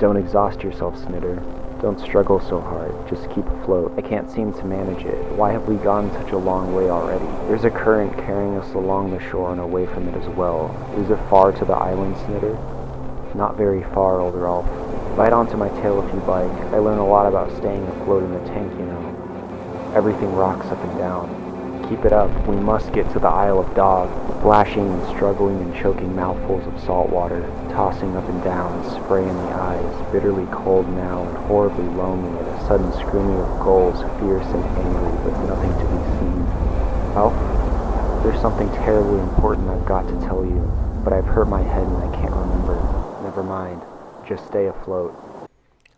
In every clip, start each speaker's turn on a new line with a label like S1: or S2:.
S1: Don't exhaust yourself, Snitter. Don't struggle so hard. Just keep afloat. I can't seem to manage it. Why have we gone such a long way already? There's a current carrying us along the shore and away from it as well. Is it far to the island, Snitter? Not very far, old Ralph. Bite onto my tail if you'd like. I learn a lot about staying afloat in the tank, you know. Everything rocks up and down. Keep it up. We must get to the Isle of Dog. Splashing and struggling and choking mouthfuls of salt water, tossing up and down, spray in the eyes, bitterly cold now and horribly lonely, and a sudden screaming of gulls, fierce and angry, but nothing to be seen. Ralph, there's something terribly important I've got to tell you, but I've hurt my head and I can't remember. Never mind. Just stay afloat.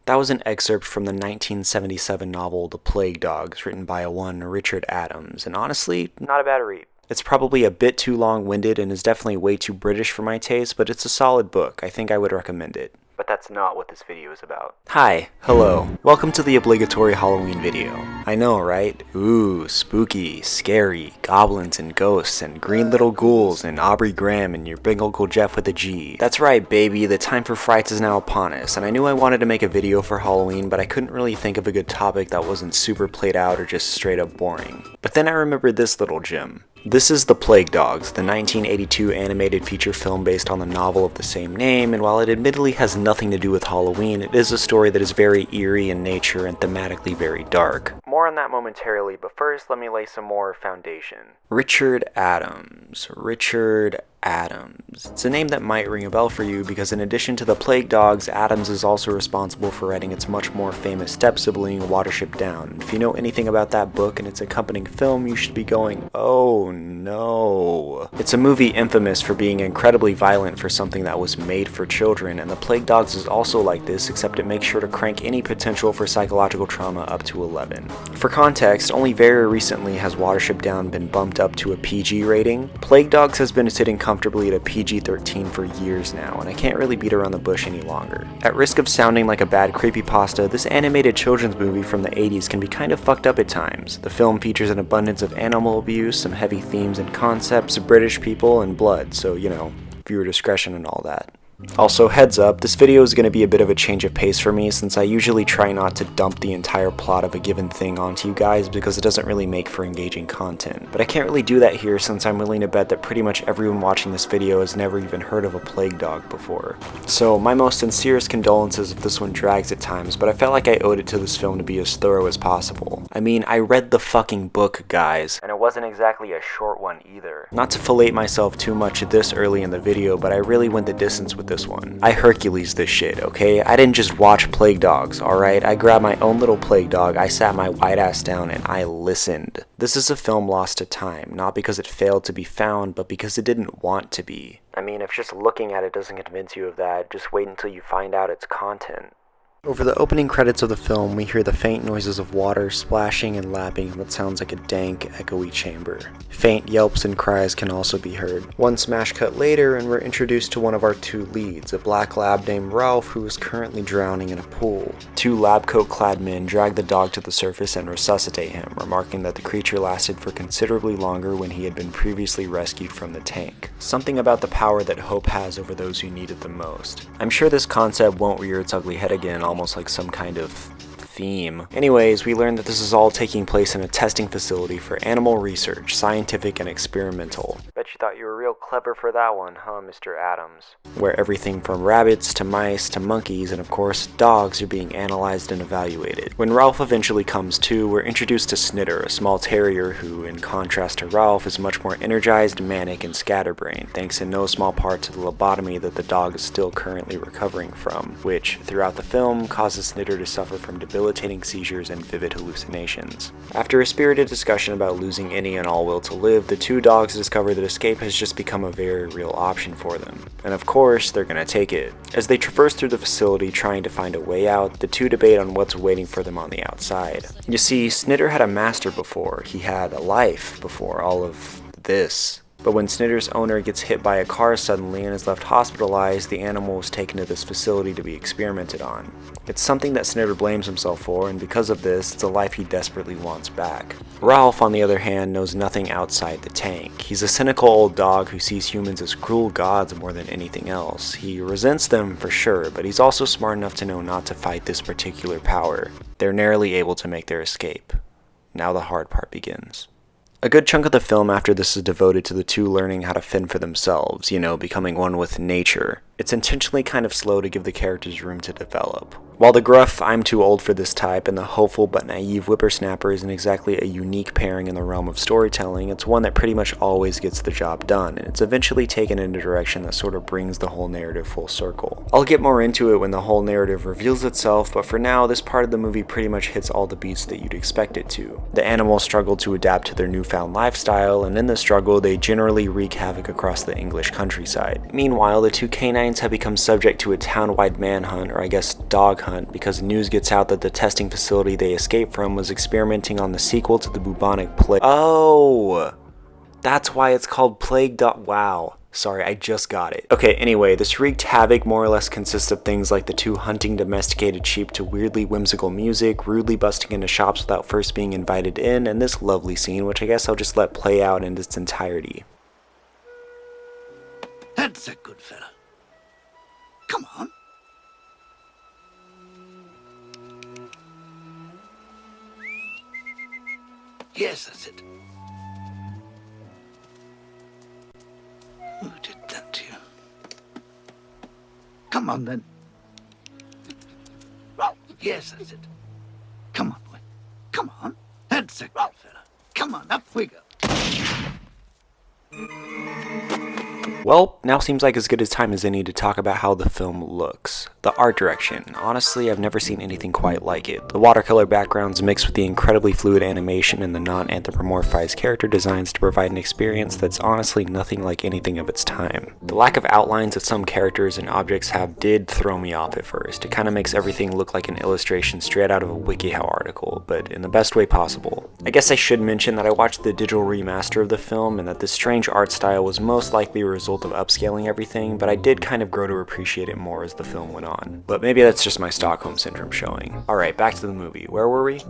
S2: That was an excerpt from the 1977 novel The Plague Dogs, written by one Richard Adams, and honestly, not a bad read. It's probably a bit too long-winded and is definitely way too British for my taste, but it's a solid book. I think I would recommend it. But that's not what this video is about. Hi, hello. Welcome to the obligatory Halloween video. I know, right? Ooh, spooky, scary, goblins and ghosts and green little ghouls and Aubrey Graham and your big Uncle Jeff with a G. That's right, baby, the time for frights is now upon us, and I knew I wanted to make a video for Halloween, but I couldn't really think of a good topic that wasn't super played out or just straight up boring. But then I remembered this little gem. This is The Plague Dogs, the 1982 animated feature film based on the novel of the same name, and while it admittedly has nothing to do with Halloween, it is a story that is very eerie in nature and thematically very dark. More on that momentarily, but first let me lay some more foundation. Richard Adams. It's a name that might ring a bell for you because in addition to The Plague Dogs, Adams is also responsible for writing its much more famous step-sibling, Watership Down. If you know anything about that book and its accompanying film, you should be going, oh no. It's a movie infamous for being incredibly violent for something that was made for children, and The Plague Dogs is also like this, except it makes sure to crank any potential for psychological trauma up to 11. For context, only very recently has Watership Down been bumped up to a PG rating. Plague Dogs has been sitting comfortably at a PG-13 for years now, and I can't really beat around the bush any longer. At risk of sounding like a bad creepypasta, this animated children's movie from the 80s can be kind of fucked up at times. The film features an abundance of animal abuse, some heavy themes and concepts, British people, and blood, so, you know, viewer discretion and all that. Also, heads up, this video is going to be a bit of a change of pace for me since I usually try not to dump the entire plot of a given thing onto you guys because it doesn't really make for engaging content. But I can't really do that here since I'm willing to bet that pretty much everyone watching this video has never even heard of a plague dog before. So my most sincerest condolences if this one drags at times, but I felt like I owed it to this film to be as thorough as possible. I mean, I read the fucking book, guys, and it wasn't exactly a short one either. Not to fillet myself too much this early in the video, but I really went the distance with this one. I Hercules this shit, okay? I didn't just watch Plague Dogs, alright? I grabbed my own little plague dog, I sat my white ass down, and I listened. This is a film lost to time, not because it failed to be found, but because it didn't want to be. I mean, if just looking at it doesn't convince you of that, just wait until you find out its content. Over the opening credits of the film, we hear the faint noises of water splashing and lapping in what sounds like a dank, echoey chamber. Faint yelps and cries can also be heard. One smash cut later, and we're introduced to one of our two leads, a black lab named Ralph who is currently drowning in a pool. Two lab coat-clad men drag the dog to the surface and resuscitate him, remarking that the creature lasted for considerably longer when he had been previously rescued from the tank. Something about the power that hope has over those who need it the most. I'm sure this concept won't rear its ugly head again, almost like some kind of theme. Anyways, we learn that this is all taking place in a testing facility for animal research, scientific and experimental. Bet you thought you were real clever for that one, huh, Mr. Adams? Where everything from rabbits to mice to monkeys and of course dogs are being analyzed and evaluated. When Ralph eventually comes to, we're introduced to Snitter, a small terrier who, in contrast to Ralph, is much more energized, manic, and scatterbrained, thanks in no small part to the lobotomy that the dog is still currently recovering from, which, throughout the film, causes Snitter to suffer from debilitating seizures and vivid hallucinations. After a spirited discussion about losing any and all will to live, the two dogs discover that escape has just become a very real option for them. And of course, they're gonna take it. As they traverse through the facility trying to find a way out, the two debate on what's waiting for them on the outside. You see, Snitter had a master before, he had a life before all of this. But when Snitter's owner gets hit by a car suddenly and is left hospitalized, the animal is taken to this facility to be experimented on. It's something that Snitter blames himself for, and because of this, it's a life he desperately wants back. Ralph, on the other hand, knows nothing outside the tank. He's a cynical old dog who sees humans as cruel gods more than anything else. He resents them for sure, but he's also smart enough to know not to fight this particular power. They're narrowly able to make their escape. Now the hard part begins. A good chunk of the film after this is devoted to the two learning how to fend for themselves, becoming one with nature. It's intentionally kind of slow to give the characters room to develop. While the gruff, I'm too old for this type, and the hopeful but naive whippersnapper isn't exactly a unique pairing in the realm of storytelling, it's one that pretty much always gets the job done, and it's eventually taken in a direction that sort of brings the whole narrative full circle. I'll get more into it when the whole narrative reveals itself, but for now, this part of the movie pretty much hits all the beats that you'd expect it to. The animals struggle to adapt to their newfound lifestyle, and in the struggle, they generally wreak havoc across the English countryside. Meanwhile, the two canines have become subject to a town-wide manhunt, or I guess dog hunt, because news gets out that the testing facility they escaped from was experimenting on the sequel to the bubonic plague. Oh! That's why it's called Plague. Wow. Sorry, I just got it. Okay, anyway, this wreaked havoc more or less consists of things like the two hunting domesticated sheep to weirdly whimsical music, rudely busting into shops without first being invited in, and this lovely scene, which I guess I'll just let play out in its entirety.
S3: That's a good fella. Come on. Yes, that's it. Who did that to you? Come on, then. Yes, that's it. Come on, boy. Come on. That's a good fella. Come on, up we go.
S2: Well, now seems like as good a time as any to talk about how the film looks. The art direction. Honestly, I've never seen anything quite like it. The watercolor backgrounds mixed with the incredibly fluid animation and the non-anthropomorphized character designs to provide an experience that's honestly nothing like anything of its time. The lack of outlines that some characters and objects have did throw me off at first. It kind of makes everything look like an illustration straight out of a WikiHow article, but in the best way possible. I guess I should mention that I watched the digital remaster of the film and that this strange art style was most likely a result of upscaling everything, but I did kind of grow to appreciate it more as the film went on. But maybe that's just my Stockholm Syndrome showing. Alright, back to the movie. Where were we?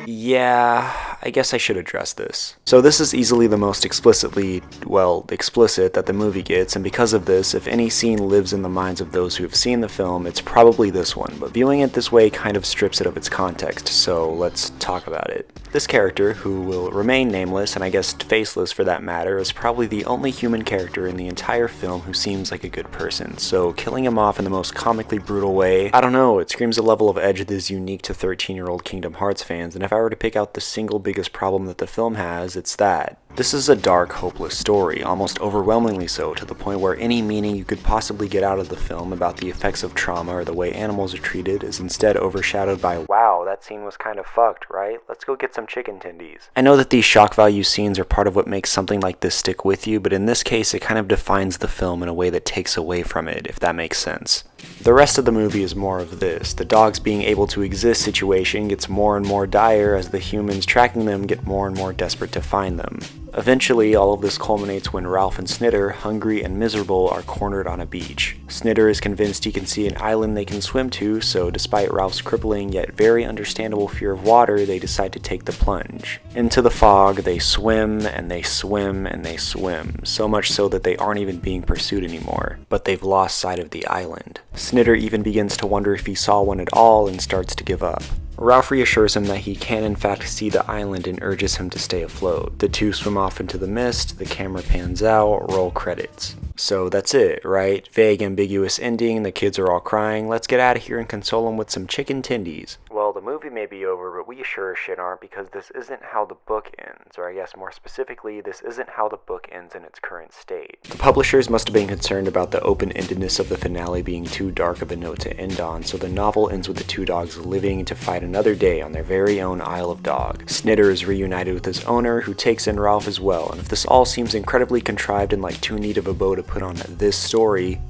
S2: Yeah, I guess I should address this. So this is easily the most explicit that the movie gets, and because of this, if any scene lives in the minds of those who have seen the film, it's probably this one, but viewing it this way kind of strips it of its context, so let's talk about it. This character, who will remain nameless, and I guess faceless for that matter, is probably the only human character in the entire film who seems like a good person, so killing him off in the most comically brutal way, I don't know, it screams a level of edge that is unique to 13-year-old Kingdom Hearts fans, and if I were to pick out the single biggest problem that the film has, it's that. This is a dark, hopeless story, almost overwhelmingly so, to the point where any meaning you could possibly get out of the film about the effects of trauma or the way animals are treated is instead overshadowed by, wow, that scene was kind of fucked, right? Let's go get some chicken tendies. I know that these shock value scenes are part of what makes something like this stick with you, but in this case it kind of defines the film in a way that takes away from it, if that makes sense. The rest of the movie is more of this. The dogs being able to exist situation gets more and more dire as the humans tracking them get more and more desperate to find them. Eventually, all of this culminates when Ralph and Snitter, hungry and miserable, are cornered on a beach. Snitter is convinced he can see an island they can swim to, so despite Ralph's crippling yet very understandable fear of water, they decide to take the plunge. Into the fog, they swim, and they swim, and they swim, so much so that they aren't even being pursued anymore, but they've lost sight of the island. Snitter even begins to wonder if he saw one at all and starts to give up. Ralph reassures him that he can in fact see the island and urges him to stay afloat. The two swim off into the mist, the camera pans out, roll credits. So that's it, right? Vague, ambiguous ending, the kids are all crying, let's get out of here and console them with some chicken tendies. Well, the movie may be over, but we sure as shit aren't, because this isn't how the book ends, or I guess more specifically, this isn't how the book ends in its current state. The publishers must have been concerned about the open-endedness of the finale being too dark of a note to end on, so the novel ends with the two dogs living to fight another day on their very own Isle of Dog. Snitter is reunited with his owner, who takes in Ralph as well, and if this all seems incredibly contrived and like too neat of a bow to put on this story,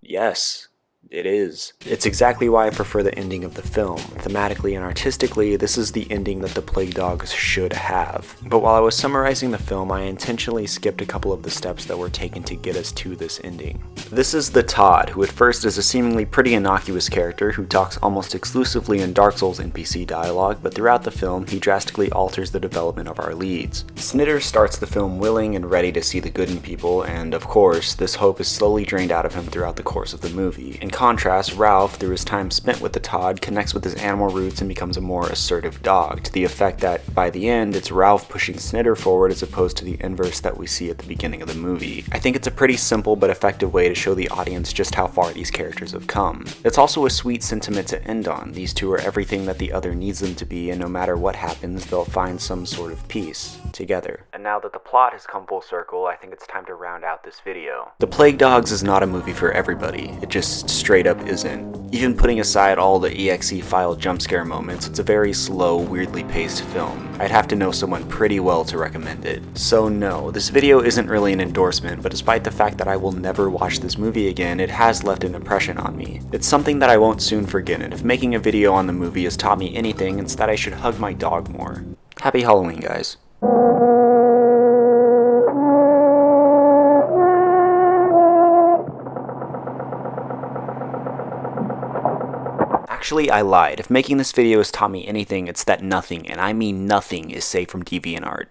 S2: yes, It is. It's exactly why I prefer the ending of the film. Thematically and artistically, this is the ending that the Plague Dogs should have. But while I was summarizing the film, I intentionally skipped a couple of the steps that were taken to get us to this ending. This is the Todd, who at first is a seemingly pretty innocuous character who talks almost exclusively in Dark Souls NPC dialogue, but throughout the film, he drastically alters the development of our leads. Snitter starts the film willing and ready to see the good in people, and of course, this hope is slowly drained out of him throughout the course of the movie. In contrast, Ralph, through his time spent with the Todd, connects with his animal roots and becomes a more assertive dog, to the effect that, by the end, it's Ralph pushing Snitter forward as opposed to the inverse that we see at the beginning of the movie. I think it's a pretty simple but effective way to show the audience just how far these characters have come. It's also a sweet sentiment to end on. These two are everything that the other needs them to be, and no matter what happens, they'll find some sort of peace together. And now that the plot has come full circle, I think it's time to round out this video. The Plague Dogs is not a movie for everybody. It just straight up isn't. Even putting aside all the EXE file jump scare moments, it's a very slow, weirdly paced film. I'd have to know someone pretty well to recommend it. So no, this video isn't really an endorsement, but despite the fact that I will never watch this movie again, it has left an impression on me. It's something that I won't soon forget, and if making a video on the movie has taught me anything, it's that I should hug my dog more. Happy Halloween, guys. Actually, I lied. If making this video has taught me anything, it's that nothing, and I mean nothing, is safe from DeviantArt.